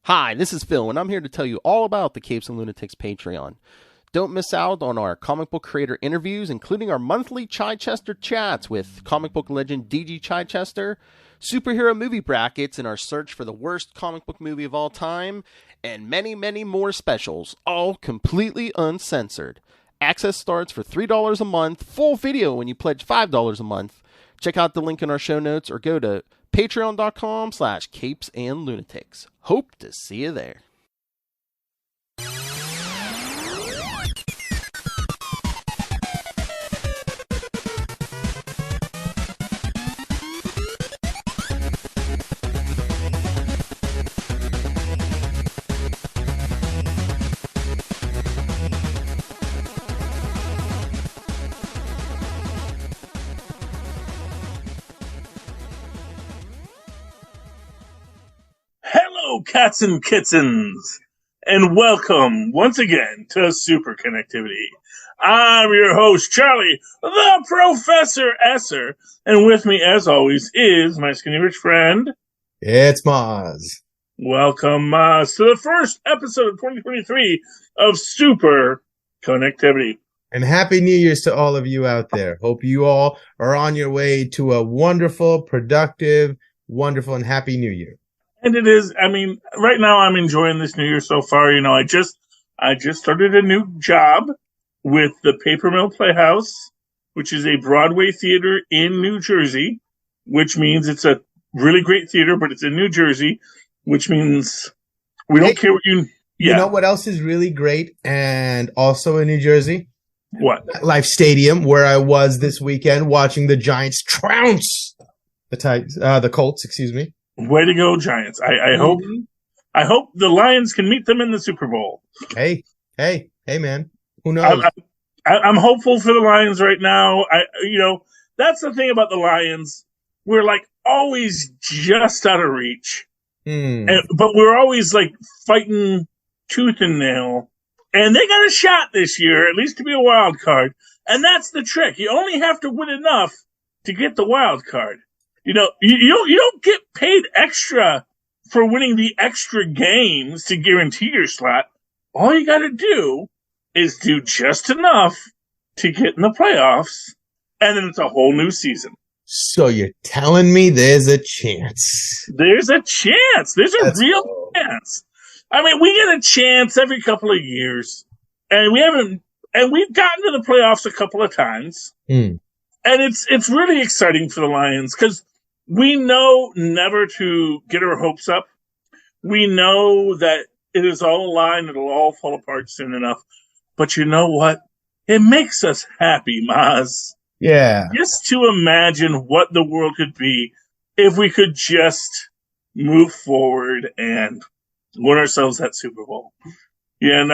Hi, this is Phil, and I'm here to tell you all about the Capes and Lunatics Patreon. Don't miss out on our comic book creator interviews, including our monthly Chichester chats with comic book legend DG Chichester, superhero movie brackets in our search for the worst comic book movie of all time, and many, many more specials, all completely uncensored. Access starts for $3 a month, full video when you pledge $5 a month. Check out the link in our show notes or go to patreon.com/CapesandLunatics. Hope to see you there. Cats and kittens, and welcome once again to Superconnectivity. I'm your host, Charlie, the Professor Esser, and with me, as always, is my skinny rich friend. It's Mozz. Welcome, Mozz, to the first episode of 2023 of Superconnectivity. And Happy New Year's to all of you out there. Hope you all are on your way to a wonderful, productive, wonderful, and happy New Year. And it is, right now I'm enjoying this New Year so far. I just started a new job with the Paper Mill Playhouse, which is a Broadway theater in New Jersey, which means it's a really great theater, but it's in New Jersey, which means we don't care what you... Yeah. You know what else is really great and also in New Jersey? What? Life Stadium, where I was this weekend watching the Giants trounce the Colts, excuse me. Way to go, Giants. I hope the Lions can meet them in the Super Bowl. Hey, man. Who knows? I'm hopeful for the Lions right now. That's the thing about the Lions. We're like always just out of reach. But we're always like fighting tooth and nail. And they got a shot this year, at least to be a wild card. And that's the trick. You only have to win enough to get the wild card. You don't get paid extra for winning the extra games to guarantee your slot. All you got to do is do just enough to get in the playoffs, and then it's a whole new season. So you're telling me there's a chance? There's a chance. There's a real chance. We get a chance every couple of years, and we've gotten to the playoffs a couple of times, and it's really exciting for the Lions because we know never to get our hopes up. We know that it is all a lie and it'll all fall apart soon enough. But you know what? It makes us happy, Mozz. Yeah. Just to imagine what the world could be if we could just move forward and win ourselves that Super Bowl. And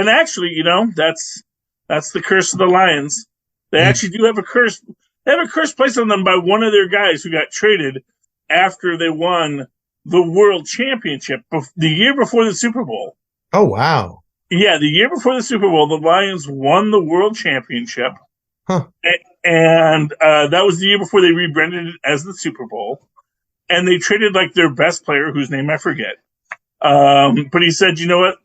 actually, that's the curse of the Lions. They actually do have a curse. They have a curse placed on them by one of their guys who got traded after they won the World Championship the year before the Super Bowl. Oh, wow. Yeah, the year before the Super Bowl, the Lions won the World Championship. Huh. And that was the year before they rebranded it as the Super Bowl. And they traded like their best player, whose name I forget. But he said, you know what?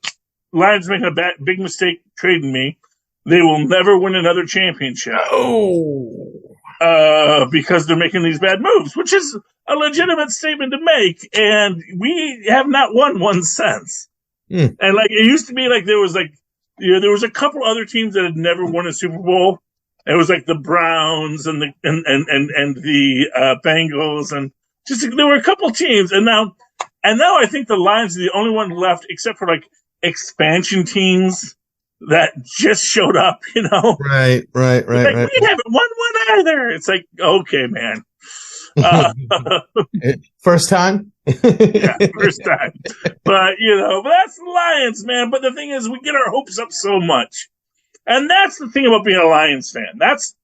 Lions making a big mistake trading me. They will never win another championship. Oh. Because they're making these bad moves, which is a legitimate statement to make, and we have not won one since. And it used to be like there was a couple other teams that had never won a Super Bowl. It was like the Browns and the Bengals, and there were a couple teams, and now I think the Lions are the only one left, except for like expansion teams that just showed up, Right. We haven't won one either. It's like, okay, man. First time? Yeah, first time. But that's the Lions, man. But the thing is, we get our hopes up so much. And that's the thing about being a Lions fan. That's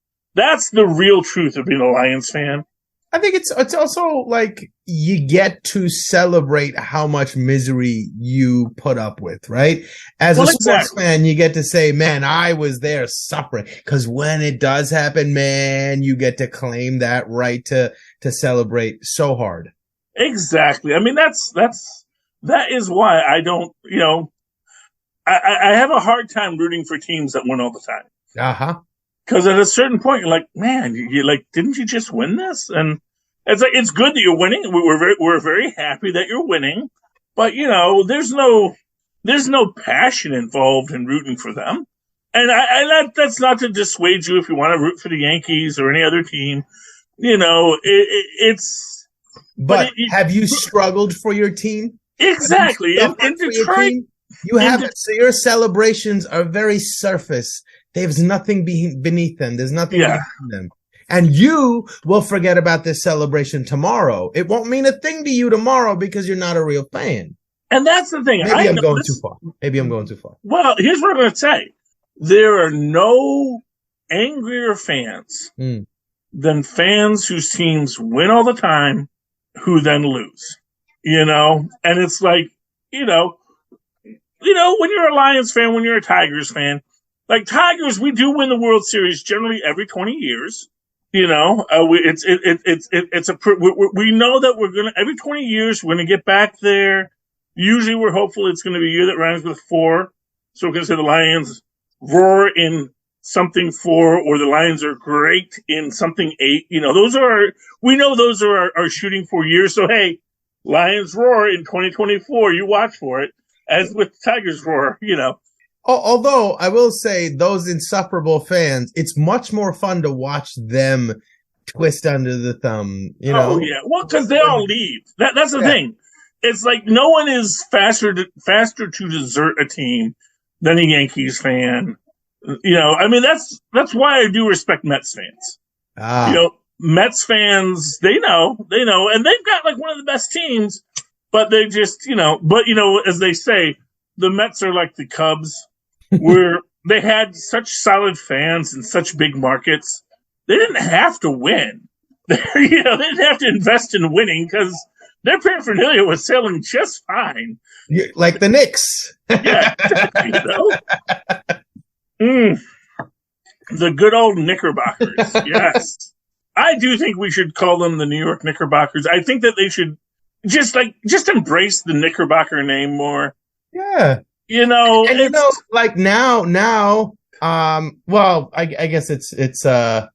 the real truth of being a Lions fan. I think it's also like you get to celebrate how much misery you put up with, right? As a sports fan, you get to say, man, I was there suffering. Because when it does happen, man, you get to claim that right to celebrate so hard. Exactly. I mean, that's that is why I don't, I have a hard time rooting for teams that win all the time. Uh-huh. Because at a certain point, you're like, man, you like, didn't you just win this? And it's like, it's good that you're winning. We're very happy that you're winning, but there's no passion involved in rooting for them. And that's not to dissuade you if you want to root for the Yankees or any other team. It's. But have you struggled for your team? Exactly. In Detroit, you haven't. So your celebrations are very surface. There's nothing beneath them. There's nothing behind them. And you will forget about this celebration tomorrow. It won't mean a thing to you tomorrow because you're not a real fan. And that's the thing. Maybe I'm going too far. Well, here's what I'm going to say. There are no angrier fans than fans whose teams win all the time who then lose. And it's like, when you're a Lions fan, when you're a Tigers fan, like Tigers, we do win the World Series generally every 20 years. We know that we're going to, every 20 years, we're going to get back there. Usually we're hopeful it's going to be a year that rhymes with 4. So we're going to say the Lions roar in something 4, or the Lions are great in something 8. We know those are our shooting for years. So, hey, Lions roar in 2024. You watch for it. As with Tigers roar, Although I will say those insufferable fans, it's much more fun to watch them twist under the thumb, Oh, yeah. Well, because they all leave. That's the thing. It's like no one is faster to desert a team than a Yankees fan. That's why I do respect Mets fans. Mets fans, they know, and they've got like one of the best teams, but they just, as they say, the Mets are like the Cubs, where they had such solid fans and such big markets. They didn't have to win. They didn't have to invest in winning because their paraphernalia was selling just fine. Like the Knicks. Yeah, The good old Knickerbockers. Yes. I do think we should call them the New York Knickerbockers. I think that they should just embrace the Knickerbocker name more. Yeah. Like now, well, I guess it's the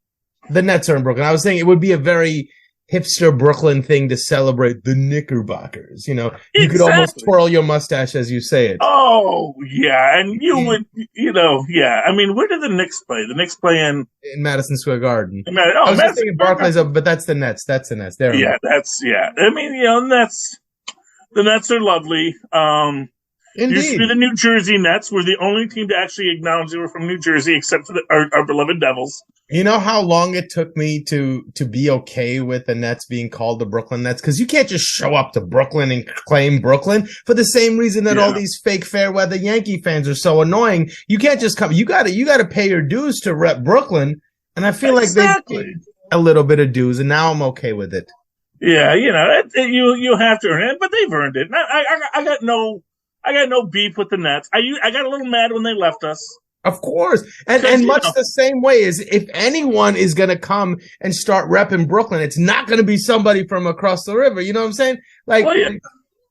Nets are in Brooklyn. I was saying it would be a very hipster Brooklyn thing to celebrate the Knickerbockers. You could almost twirl your mustache as you say it. Oh, yeah. And you would, yeah. I mean, where did the Knicks play? The Knicks play in Madison Square Garden. I was just thinking Barclays, but that's the Nets. That's the Nets. There. Yeah, I mean, the Nets are lovely. Indeed. Used to be the New Jersey Nets. We're the only team to actually acknowledge they were from New Jersey, except for our beloved Devils. You know how long it took me to be okay with the Nets being called the Brooklyn Nets? Because you can't just show up to Brooklyn and claim Brooklyn for the same reason that all these fake fair weather Yankee fans are so annoying. You can't just come. You gotta pay your dues to rep Brooklyn. And I feel like they paid a little bit of dues, and now I'm okay with it. Yeah, you have to earn it, but they've earned it. I got no beef with the Nets. I got a little mad when they left us. Of course. And much the same way as if anyone is going to come and start repping Brooklyn, it's not going to be somebody from across the river. You know what I'm saying? Like, that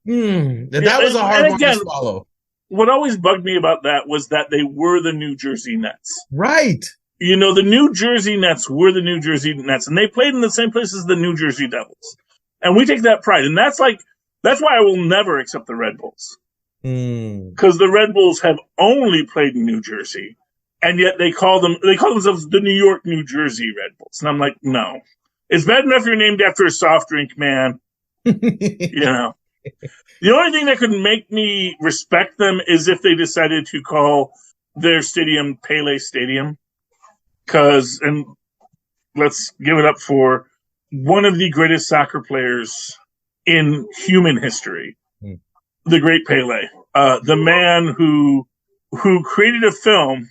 was a hard one to swallow. What always bugged me about that was that they were the New Jersey Nets. Right. The New Jersey Nets were the New Jersey Nets, and they played in the same place as the New Jersey Devils. And we take that pride. And that's why I will never accept the Red Bulls. Because the Red Bulls have only played in New Jersey, and yet they call themselves the New York, New Jersey Red Bulls. And I'm like, no. It's bad enough you're named after a soft drink, man. The only thing that could make me respect them is if they decided to call their stadium Pele Stadium. And let's give it up for one of the greatest soccer players in human history. The great Pele, the man who created a film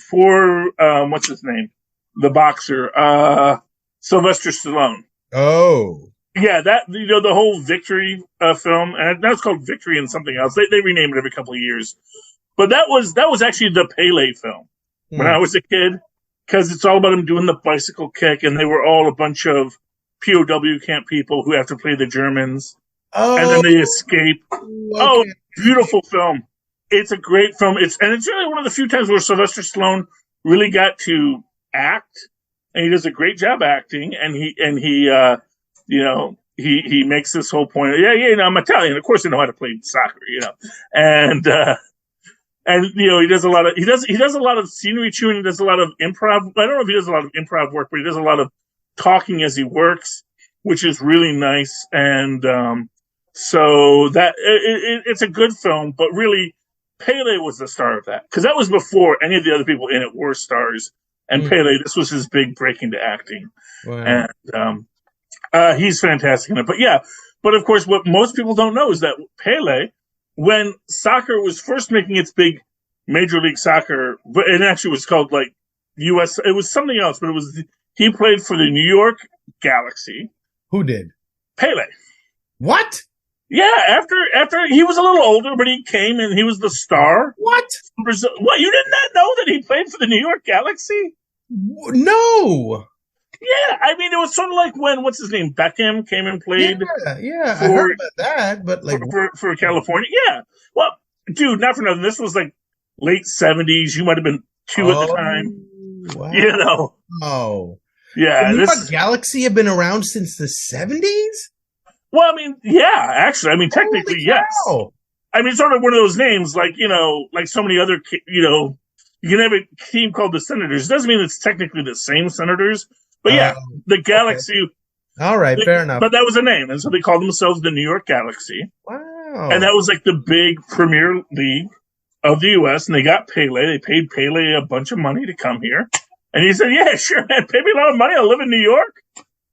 for what's his name, the boxer, Sylvester Stallone. Oh, yeah, that the whole Victory film, and now it's called Victory and something else. They rename it every couple of years, but that was actually the Pele film when I was a kid, because it's all about him doing the bicycle kick, and they were all a bunch of POW camp people who have to play the Germans. and then they escape. Okay. Oh, beautiful film. It's a great film. It's really one of the few times where Sylvester Stallone really got to act, and he does a great job acting. And he makes this whole point. I'm Italian. Of course, I know how to play soccer. And he does a lot of scenery chewing. He does a lot of improv. I don't know if he does a lot of improv work, but he does a lot of talking as he works, which is really nice. And so that it's a good film, but really, Pele was the star of that, because that was before any of the other people in it were stars. And Pele, this was his big break into acting. Wow. And he's fantastic in it. But of course, what most people don't know is that Pele, when soccer was first making its big Major League Soccer, but it actually was called like US, it was something else, but he played for the New York Galaxy. Who did? Pele. What? Yeah, after he was a little older, but he came and he was the star. What? What, you did not know that he played for the New York Galaxy? No. Yeah, I mean, it was sort of like when, what's his name, Beckham came and played. Yeah, I heard about that, but like... For California, yeah. Well, dude, not for nothing, this was like late 70s, you might have been 2 at the time. Wow. Oh. Yeah. The New York Galaxy have been around since the 70s? Well, I mean, yeah, actually. I mean, technically, yes. I mean, sort of one of those names, like, like so many other, you can have a team called the Senators. It doesn't mean it's technically the same Senators. But yeah, the Galaxy. Okay. All right, fair enough. But that was a name. And so they called themselves the New York Galaxy. Wow. And that was like the big Premier League of the U.S. And they got Pele. They paid Pele a bunch of money to come here. And he said, yeah, sure, man, pay me a lot of money. I'll live in New York.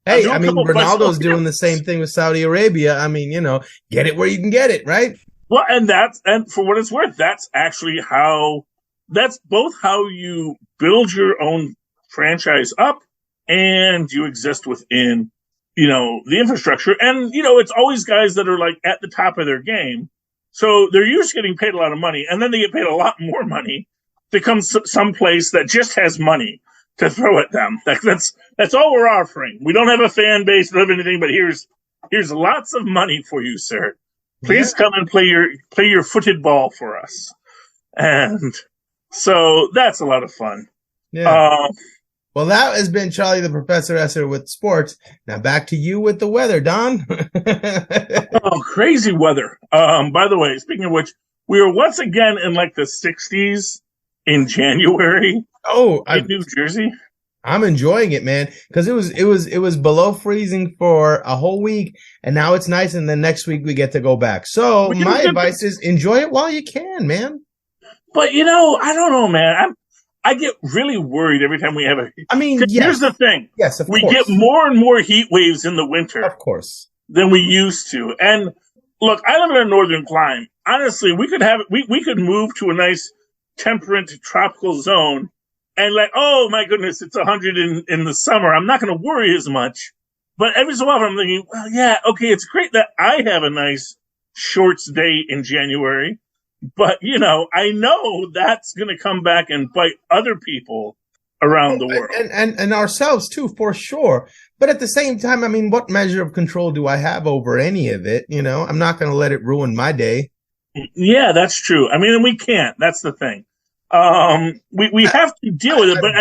Hey, I mean, Ronaldo's doing the same thing with Saudi Arabia. I mean, get it where you can get it, right? Well, and for what it's worth, that's actually that's both how you build your own franchise up and you exist within, the infrastructure. And, it's always guys that are like at the top of their game. So they're used to getting paid a lot of money, and then they get paid a lot more money to come someplace that just has money to throw at them. That's all we're offering. We don't have a fan base, don't have anything, but here's lots of money for you, sir. Please come and play your footed ball for us. And so that's a lot of fun. Yeah. Well, that has been Charlie the Professor Esser with sports. Now back to you with the weather, Don. Oh, crazy weather. By the way, speaking of which, we are once again in like the 60s in January. Oh, in New Jersey. I'm enjoying it, man, because it was below freezing for a whole week, and now it's nice, and then next week we get to go back. So my advice is enjoy it while you can, man. But I don't know, man. I get really worried every time we have here's the thing. Yes, of course. We get more and more heat waves in the winter. Of course. Than we used to. And look, I live in a northern clime. Honestly, we could move to a nice temperate tropical zone and oh my goodness, it's 100 in the summer. I'm not going to worry as much. But every so often I'm thinking, well, yeah, okay, it's great that I have a nice shorts day in January. But, I know that's going to come back and bite other people around the world. And ourselves, too, for sure. But at the same time, I mean, what measure of control do I have over any of it? I'm not going to let it ruin my day. Yeah, that's true. I mean, and we can't. That's the thing. We have to deal with it, but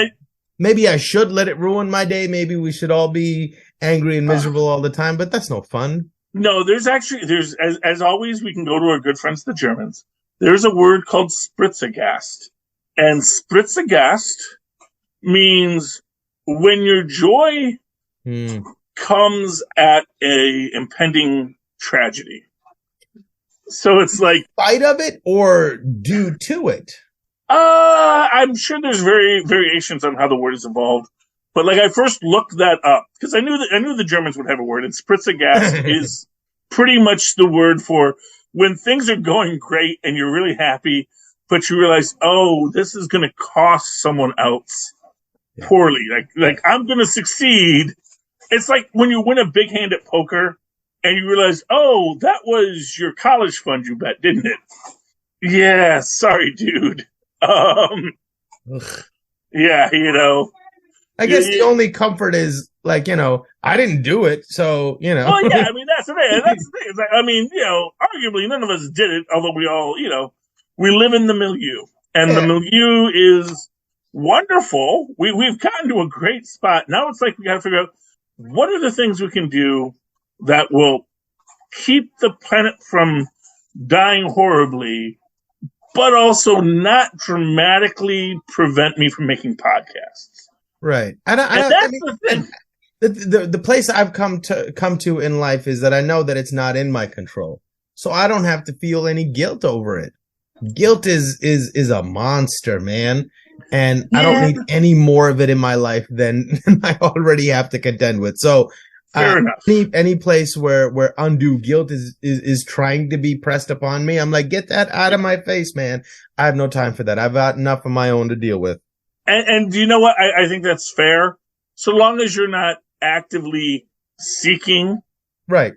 maybe I should let it ruin my day. Maybe we should all be angry and miserable all the time, but that's no fun. No, there's as always, we can go to our good friends, the Germans. There's a word called Spritzagast. And Spritzagast means when your joy comes at a impending tragedy. So it's like... Spite of it or due to it? I'm sure there's variations on how the word is evolved. But I first looked that up because I knew the Germans would have a word, and Spritzagast is pretty much the word for when things are going great and you're really happy, but you realize, oh, this is going to cost someone else poorly. Like I'm going to succeed. It's like when you win a big hand at poker and you realize, oh, that was your college fund you bet, didn't it? Yeah, sorry, dude. Yeah, I guess the only comfort is Like, I didn't do it, so, Well, yeah, I mean, that's the thing. That's the thing. It's like, I mean, arguably none of us did it, although we all, we live in the milieu. And the milieu is wonderful. We've gotten to a great spot. Now it's like we got to figure out what are the things we can do that will keep the planet from dying horribly, but also not dramatically prevent me from making podcasts. Right. The thing. The place I've come to in life is that I know that it's not in my control, so I don't have to feel any guilt over it. Guilt is a monster, man, and I don't need any more of it in my life than I already have to contend with. So, fair enough. Any place where undue guilt is trying to be pressed upon me, I'm like, get that out of my face, man. I have no time for that. I've got enough of my own to deal with. And do you know what? I think that's fair, so long as you're not actively seeking. Right.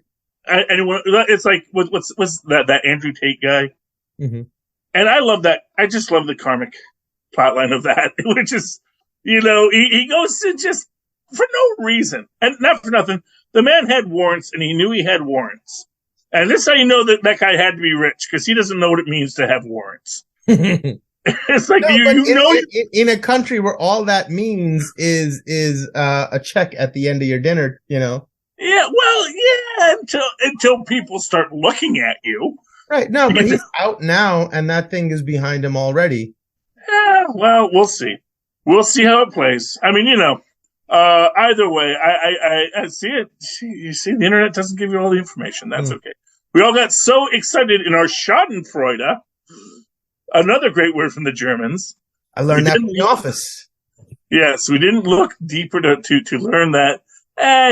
Anyone? It's like what's that Andrew Tate guy? Mm-hmm. And I love that. I just love the karmic plotline of that, which is, he goes to just for no reason and not for nothing. The man had warrants, and he knew he had warrants. And this is how you know that guy had to be rich, because he doesn't know what it means to have warrants. It's like in a country where all that means is a check at the end of your dinner, Yeah, well, yeah, until people start looking at you. Right. No, but he's out now, and that thing is behind him already. Yeah, well, we'll see. We'll see how it plays. I mean, either way, I see it. You see, the internet doesn't give you all the information. That's okay. We all got so excited in our Schadenfreude. Another great word from the Germans. I learned that in the office. Yes, we didn't look deeper to learn that.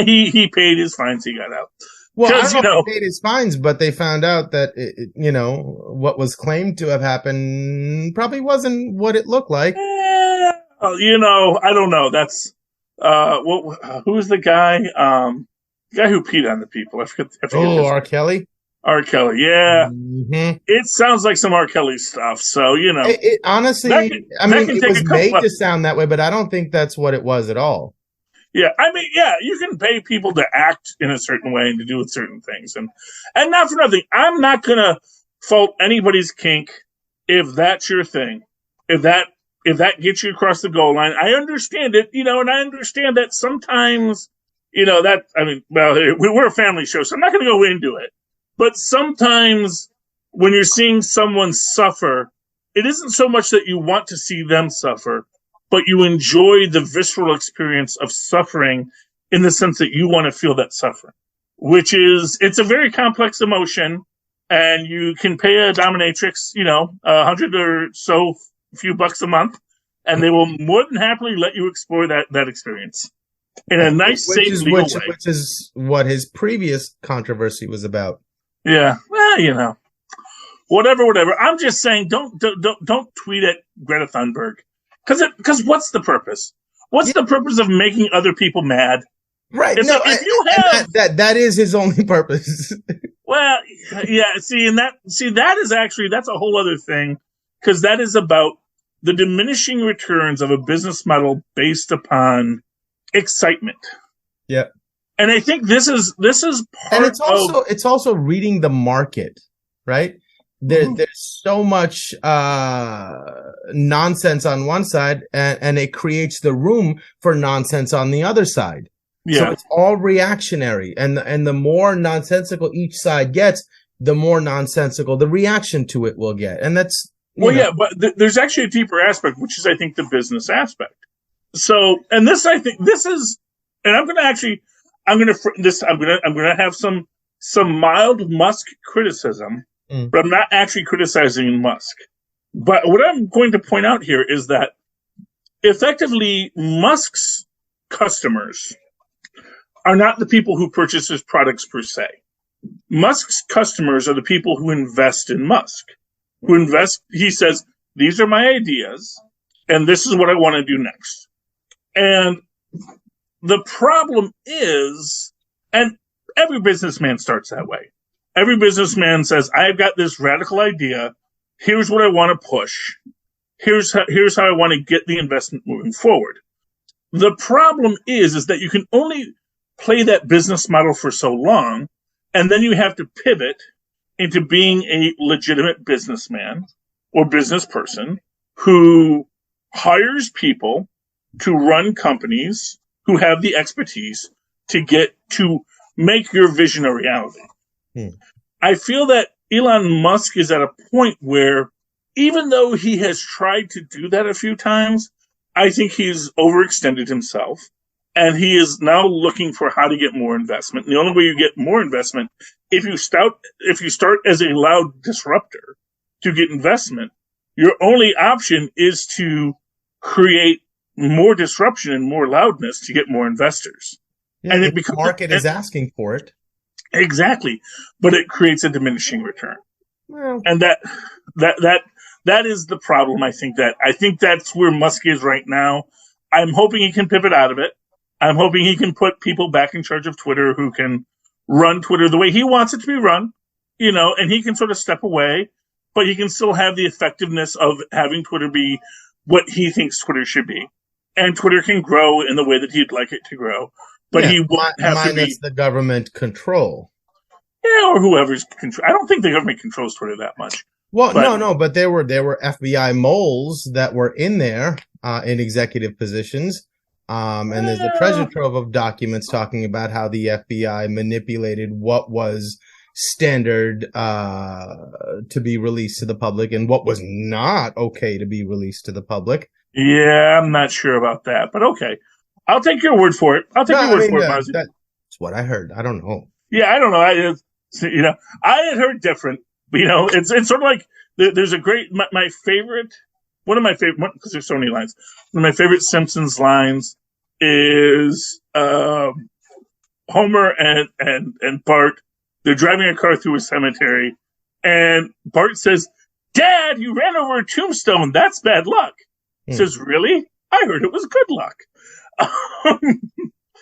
He paid his fines. He got out. Well, I don't know if they paid his fines, but they found out that, what was claimed to have happened probably wasn't what it looked like. I don't know. That's, who's the guy? The guy who peed on the people. I forget R. Kelly? R. Kelly, yeah. Mm-hmm. It sounds like some R. Kelly stuff, so, It honestly, it was made to sound that way, but I don't think that's what it was at all. Yeah, I mean, yeah, you can pay people to act in a certain way and to do certain things. And not for nothing, I'm not going to fault anybody's kink if that's your thing. If that gets you across the goal line, I understand it, and I understand that sometimes, we're a family show, so I'm not going to go into it. But sometimes when you're seeing someone suffer, it isn't so much that you want to see them suffer, but you enjoy the visceral experience of suffering in the sense that you want to feel that suffering, which is, it's a very complex emotion, and you can pay a dominatrix, $100 or so, few bucks a month, and they will more than happily let you explore that experience in a nice, safe, legal way. Which is what his previous controversy was about. Yeah, well, whatever. I'm just saying, don't tweet at Greta Thunberg. Because what's the purpose? What's the purpose of making other people mad? Right. If you have that is his only purpose. Well, yeah. That's a whole other thing, because that is about the diminishing returns of a business model based upon excitement. Yeah. And I think this is part and it's also reading the market, right? There's so much nonsense on one side, and it creates the room for nonsense on the other side. Yeah. So it's all reactionary, and the more nonsensical each side gets, the more nonsensical the reaction to it will get, and that's yeah. But there's actually a deeper aspect, which is, I think, the business aspect. So, and this, I think, this is, and I'm going to have some mild Musk criticism. But I'm not actually criticizing Musk. But what I'm going to point out here is that effectively Musk's customers are not the people who purchase his products per se. Musk's customers are the people who invest in Musk. He says, these are my ideas, and this is what I want to do next. And the problem is, and every businessman starts that way. Every businessman says, I've got this radical idea. Here's what I want to push. Here's how I want to get the investment moving forward. The problem is that you can only, play that business model for so long, and then you have to pivot into being a legitimate businessman or business person who hires people to run companies who have the expertise to make your vision a reality. I feel that Elon Musk is at a point where, even though he has tried to do that a few times, I think he's overextended himself, and he is now looking for how to get more investment. And the only way you get more investment, if you start as a loud disruptor to get investment, your only option is to create more disruption and more loudness to get more investors. Yeah, and the market is asking for it. Exactly. But it creates a diminishing return. Well, and that is the problem. I think that's where Musk is right now. I'm hoping he can pivot out of it. I'm hoping he can put people back in charge of Twitter who can run Twitter the way he wants it to be run, and he can sort of step away, but he can still have the effectiveness of having Twitter be what he thinks Twitter should be. And Twitter can grow in the way that he'd like it to grow, but he won't have to be the government control. Yeah, or whoever's control. I don't think the government controls Twitter that much. Well, no, but there were FBI moles that were in there in executive positions. And there's a treasure trove of documents talking about how the FBI manipulated what was standard to be released to the public and what was not okay to be released to the public. Yeah, I'm not sure about that, but okay. I'll take your word for it. That's what I heard. I don't know. Yeah, I don't know. I had heard different. But, it's sort of like there's a great my favorite. One of my favorite, because there's so many lines. One of my favorite Simpsons lines is Homer and Bart. They're driving a car through a cemetery, and Bart says, "Dad, you ran over a tombstone. That's bad luck." He says, "Really? I heard it was good luck."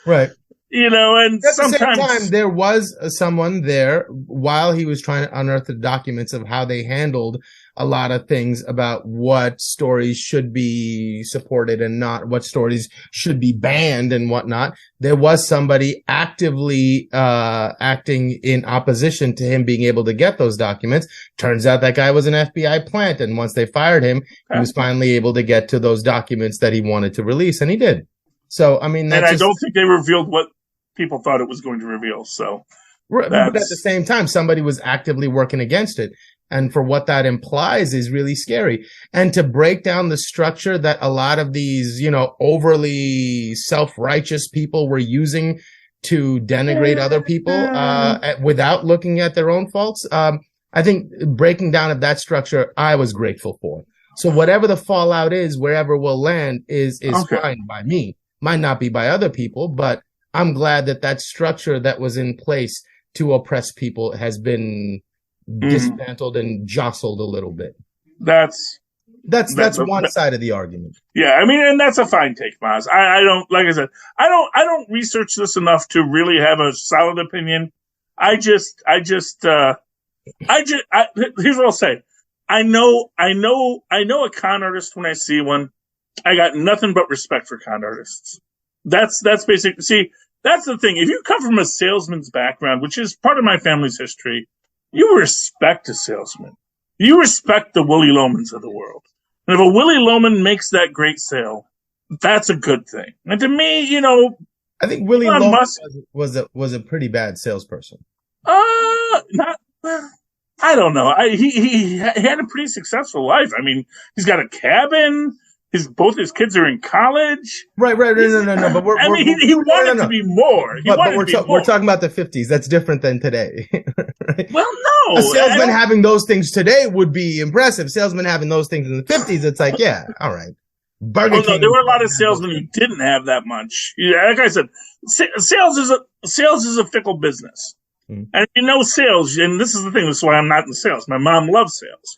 Right. And at sometimes the same time, there was someone there while he was trying to unearth the documents of how they handled a lot of things about what stories should be supported and not, what stories should be banned and whatnot. There was somebody actively acting in opposition to him being able to get those documents. Turns out that guy was an FBI plant, and once they fired him, he was finally able to get to those documents that he wanted to release, and he did. So, I mean, I don't think they revealed what people thought it was going to reveal. So, but at the same time, somebody was actively working against it. And for what that implies is really scary. And to break down the structure that a lot of these, overly self-righteous people were using to denigrate other people, without looking at their own faults. I think breaking down of that structure, I was grateful for. So whatever the fallout is, wherever we'll land is fine by me. Might not be by other people, but I'm glad that structure that was in place to oppress people has been dismantled and jostled a little bit. That's one side of the argument. Yeah, I mean, and that's a fine take, Mozz. I don't, like I said, I don't research this enough to really have a solid opinion. Here's what I'll say. I know a con artist when I see one. I got nothing but respect for con artists. That's basic. See, that's the thing. If you come from a salesman's background, which is part of my family's history, you respect a salesman. You respect the Willy Lomans of the world. And if a Willy Loman makes that great sale, that's a good thing. And to me, I think Willy Loman was a pretty bad salesperson. I don't know. He had a pretty successful life. I mean, he's got a cabin. Both his kids are in college. Right. No. But he wanted to be more. We're talking about the 50s. That's different than today. Right? Well, no. A salesman having those things today would be impressive. Salesman having those things in the 50s, it's like, yeah, all right. Burger King. No, there were a lot of salesmen who didn't have that much. Yeah, like I said, sales is a fickle business. And sales, and this is the thing, this is why I'm not in sales. My mom loves sales.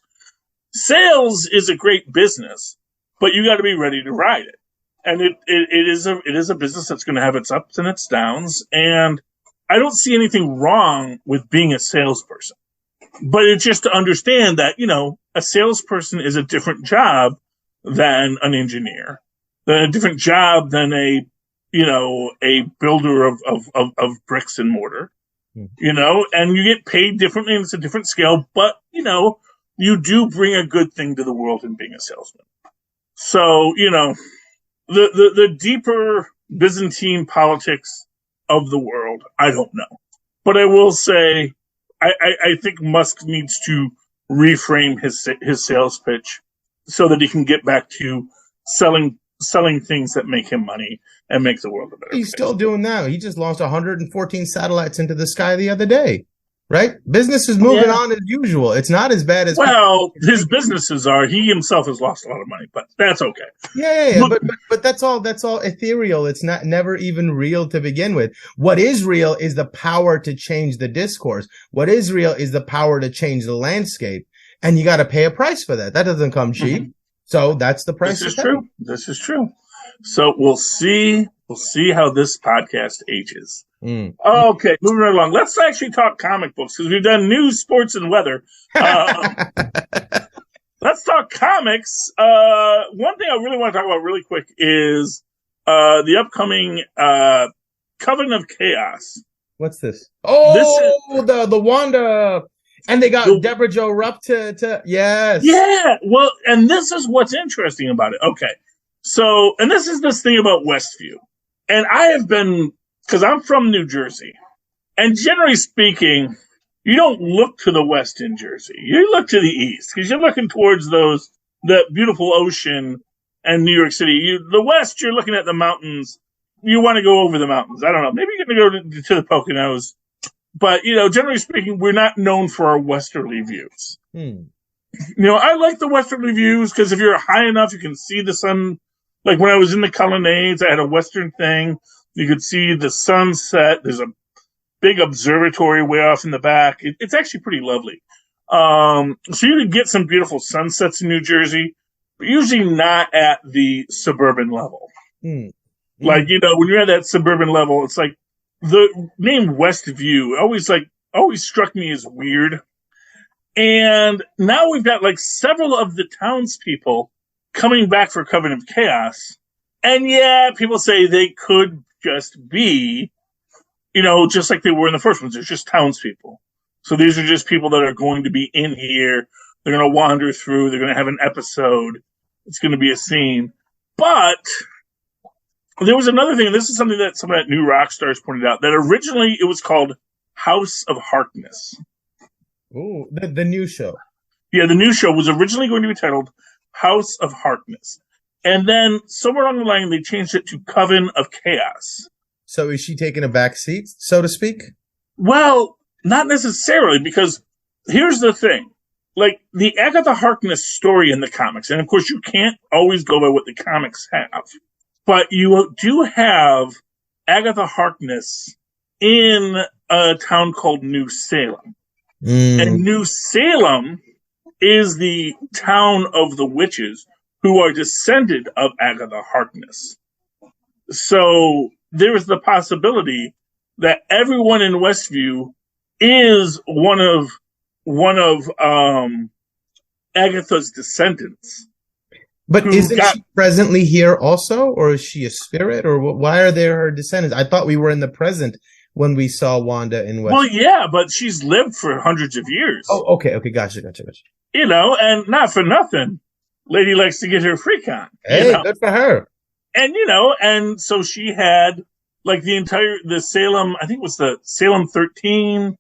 Sales is a great business, but you got to be ready to ride it. And it is a business that's going to have its ups and its downs. And I don't see anything wrong with being a salesperson, but it's just to understand that, a salesperson is a different job than an engineer, than a different job than a a builder of bricks and mortar, and you get paid differently and it's a different scale, but, you do bring a good thing to the world in being a salesman. So, the deeper Byzantine politics of the world, I don't know. But I will say, I think Musk needs to reframe his sales pitch so that he can get back to selling things that make him money and make the world a better place. He's still doing that. He just launched 114 satellites into the sky the other day. Right? Business is moving on as usual. It's not as bad as... Well, his businesses are. He himself has lost a lot of money, but that's okay. Yeah. But that's all ethereal. It's never even real to begin with. What is real is the power to change the discourse. What is real is the power to change the landscape. And you got to pay a price for that. That doesn't come cheap. Mm-hmm. So that's the price. This is true. So we'll see how this podcast ages. Okay, moving right along. Let's actually talk comic books because we've done news, sports, and weather. Let's talk comics. One thing I really want to talk about really quick is the upcoming Coven of Chaos. What's this? Oh, the Wanda. And they got Deborah Jo Rupp to yes. Yeah, well, and this is what's interesting about it. Okay, so, and this is this thing about Westview. And I have been, because I'm from New Jersey, and generally speaking, you don't look to the west in Jersey. You look to the east, because you're looking towards the beautiful ocean and New York City. The west, you're looking at the mountains. You want to go over the mountains. I don't know. Maybe you're going to go to the Poconos. But, generally speaking, we're not known for our westerly views. I like the westerly views, because if you're high enough, you can see the sun. Like when I was in the Colonnades, I had a western thing. You could see the sunset. There's a big observatory way off in the back. It's actually pretty lovely. So you could get some beautiful sunsets in New Jersey, but usually not at the suburban level. Like, when you're at that suburban level, it's like the name Westview always struck me as weird. And now we've got like several of the townspeople coming back for Coven of Chaos. And yeah, people say they could just be, just like they were in the first ones. They're just townspeople. So these are just people that are going to be in here. They're going to wander through. They're going to have an episode. It's going to be a scene. But there was another thing, and this is something that some of that New Rockstars pointed out, that originally it was called House of Harkness. Ooh, the new show. Yeah, the new show was originally going to be titled House of Harkness. And then somewhere along the line, they changed it to Coven of Chaos. So is she taking a back seat, so to speak? Well, not necessarily, because here's the thing. Like, the Agatha Harkness story in the comics, and of course you can't always go by what the comics have, but you do have Agatha Harkness in a town called New Salem. And New Salem is the town of the witches who are descended of Agatha Harkness. So there is the possibility that everyone in Westview is one of Agatha's descendants. But isn't she presently here also, or is she a spirit, or why are there her descendants? I thought we were in the present when we saw Wanda in Westview. Well, yeah, but she's lived for hundreds of years. Oh, okay, gotcha. And not for nothing, lady likes to get her freak on. Hey, good for her. And, and so she had, like, the Salem, I think it was the Salem 13,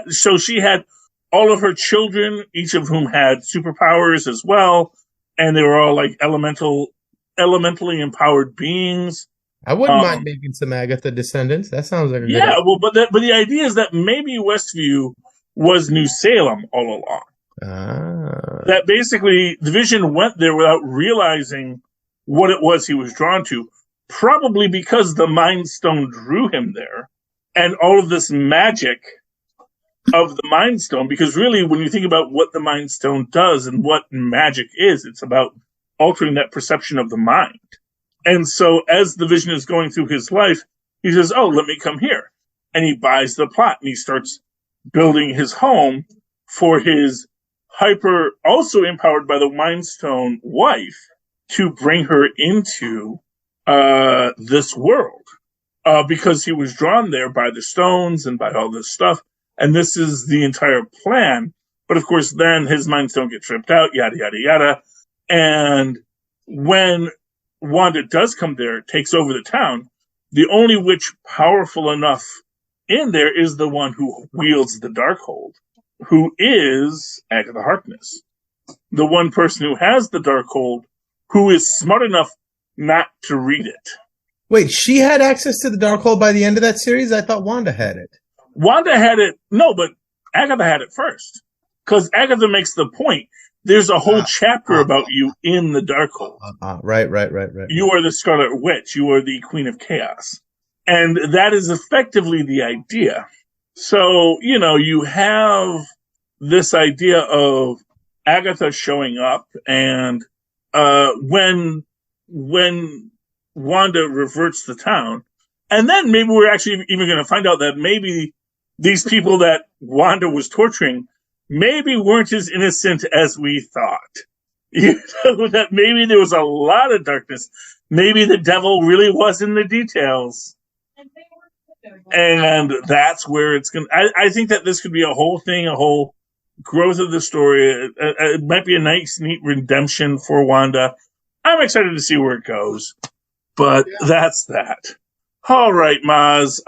so she had all of her children, each of whom had superpowers as well, and they were all, like, elementally empowered beings. I wouldn't mind making some Agatha descendants. That sounds like a good idea. Well, but the idea is that maybe Westview was New Salem all along. That basically the Vision went there without realizing what it was he was drawn to, probably because the Mind Stone drew him there, and all of this magic of the Mind Stone, because really when you think about what the Mind Stone does and what magic is, it's about altering that perception of the mind. And so as the Vision is going through his life, he says, oh, let me come here. And he buys the plot and he starts building his home for his also empowered by the Mind Stone wife, to bring her into this world because he was drawn there by the stones and by all this stuff. And this is the entire plan. But of course, then his minds don't get tripped out, yada, yada, yada. And when Wanda does come there, takes over the town, the only witch powerful enough in there is the one who wields the Darkhold, who is Agatha Harkness. The one person who has the Darkhold, who is smart enough not to read it. Wait, she had access to the Darkhold by the end of that series? I thought Wanda had it. Wanda had it, no, but Agatha had it first. Because Agatha makes the point. There's a whole chapter about you in the Darkhold. Right. You are the Scarlet Witch. You are the Queen of Chaos. And that is effectively the idea. So, you have this idea of Agatha showing up, and when Wanda reverts the town, and then maybe we're actually even going to find out that maybe these people that Wanda was torturing maybe weren't as innocent as we thought. That maybe there was a lot of darkness. Maybe the devil really was in the details. And that's where it's going to... I think that this could be a whole thing, a whole growth of the story. It might be a nice, neat redemption for Wanda. I'm excited to see where it goes. But that's that. All right, Mozz.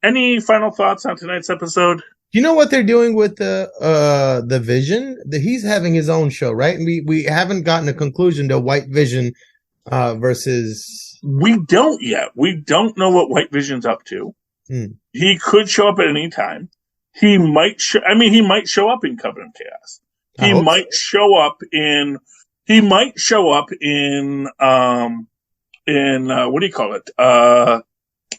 Any final thoughts on tonight's episode? You know what they're doing with the Vision? He's having his own show, right? And we haven't gotten a conclusion to White Vision versus... We don't yet. We don't know what White Vision's up to. He could show up at any time. He might show up in Coven of Chaos. He might show up in what do you call it?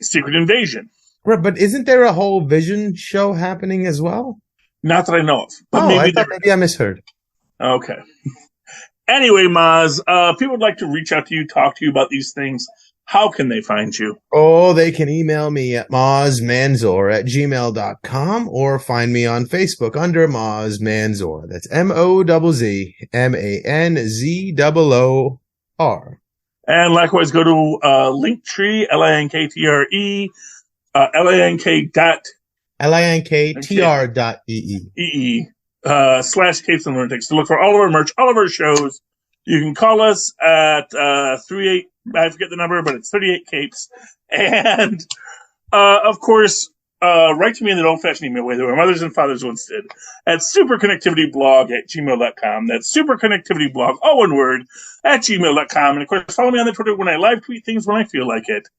Secret Invasion. Right, but isn't there a whole Vision show happening as well? Not that I know of. But maybe I misheard. Okay. Anyway, Mozz, if people would like to reach out to you, talk to you about these things, how can they find you? Oh, they can email me at mozzmanzor@gmail.com or find me on Facebook under Mozz Manzor. That's MOZZMANZOOR. And likewise, go to Linktree, LINKTRE, linktr.ee. /CapesandLunatics to look for all of our merch, all of our shows. You can call us at 38. I forget the number, but it's 38 Capes. And of course, write to me in the old-fashioned email way that our mothers and fathers once did at superconnectivityblog@gmail.com. That's superconnectivityblog, all one word, @gmail.com. And of course, follow me on the Twitter when I live tweet things when I feel like it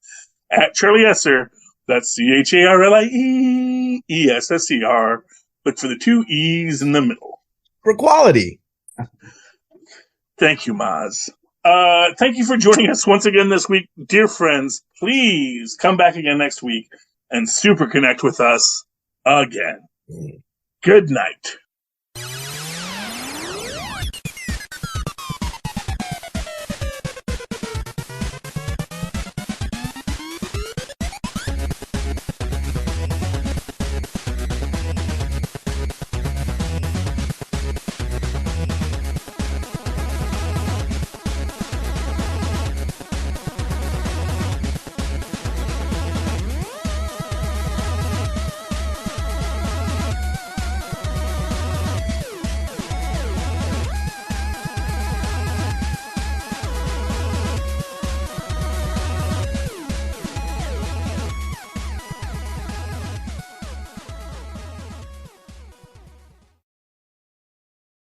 at Charlie Esser. That's CharlieEssser. Look for the 2 E's in the middle. For quality. Thank you, Mozz. Thank you for joining us once again this week. Dear friends, please come back again next week and super connect with us again. Good night.